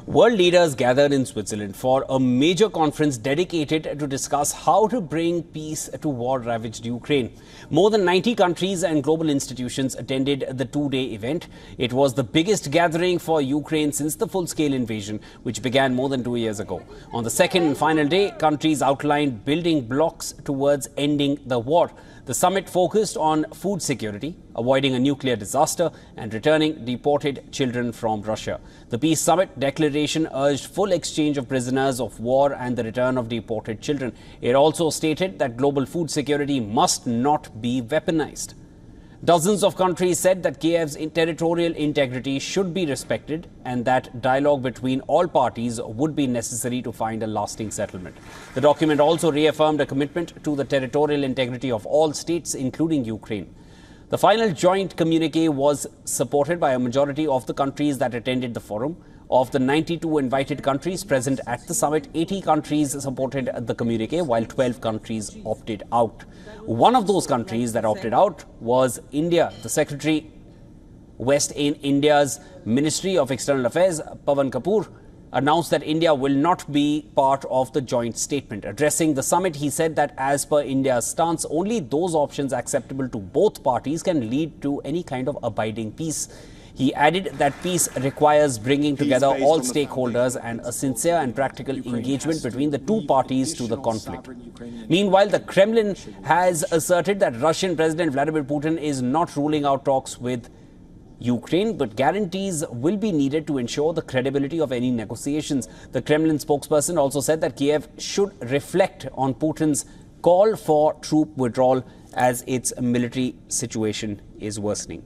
World leaders gathered in Switzerland for a major conference dedicated to discuss how to bring peace to war-ravaged Ukraine. More than 90 countries and global institutions attended the two-day event. It was the biggest gathering for Ukraine since the full-scale invasion, which began more than 2 years ago. On the second and final day, countries outlined building blocks towards ending the war. The summit focused on food security, avoiding a nuclear disaster, and returning deported children from Russia. The Peace Summit declaration urged full exchange of prisoners of war and the return of deported children. It also stated that global food security must not be weaponized. Dozens of countries said that Kiev's territorial integrity should be respected and that dialogue between all parties would be necessary to find a lasting settlement. The document also reaffirmed a commitment to the territorial integrity of all states, including Ukraine. The final joint communique was supported by a majority of the countries that attended the forum. Of the 92 invited countries present at the summit, 80 countries supported the communique, while 12 countries opted out. One of those countries that opted out was India. The Secretary West in India's Ministry of External Affairs, Pavan Kapoor, announced that India will not be part of the joint statement. Addressing the summit, he said that as per India's stance, only those options acceptable to both parties can lead to any kind of abiding peace. He added that peace requires bringing together all stakeholders and a sincere and practical engagement between the two parties to the conflict. Meanwhile, the Kremlin has asserted that Russian President Vladimir Putin is not ruling out talks with Ukraine, but guarantees will be needed to ensure the credibility of any negotiations. The Kremlin spokesperson also said that Kiev should reflect on Putin's call for troop withdrawal as its military situation is worsening.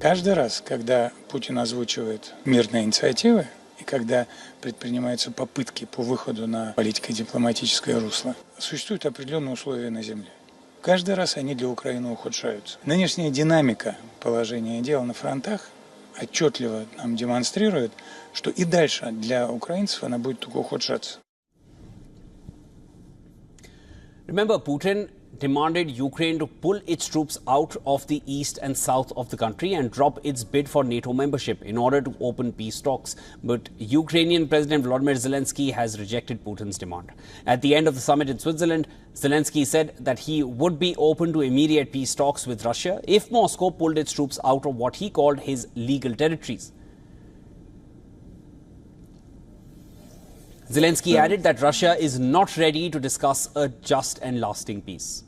Каждый раз, когда Путин озвучивает мирные инициативы и когда предпринимаются попытки по выходу на политико-дипломатическое русло, существуют определенные условия на земле. Каждый раз они для Украины ухудшаются. Нынешняя динамика положения дел на фронтах отчетливо нам демонстрирует, что и дальше для украинцев она будет только ухудшаться. Remember, Putin demanded Ukraine to pull its troops out of the east and south of the country and drop its bid for NATO membership in order to open peace talks. But Ukrainian President Volodymyr Zelensky has rejected Putin's demand. At the end of the summit in Switzerland, Zelensky said that he would be open to immediate peace talks with Russia if Moscow pulled its troops out of what he called his legal territories. Zelensky added that Russia is not ready to discuss a just and lasting peace.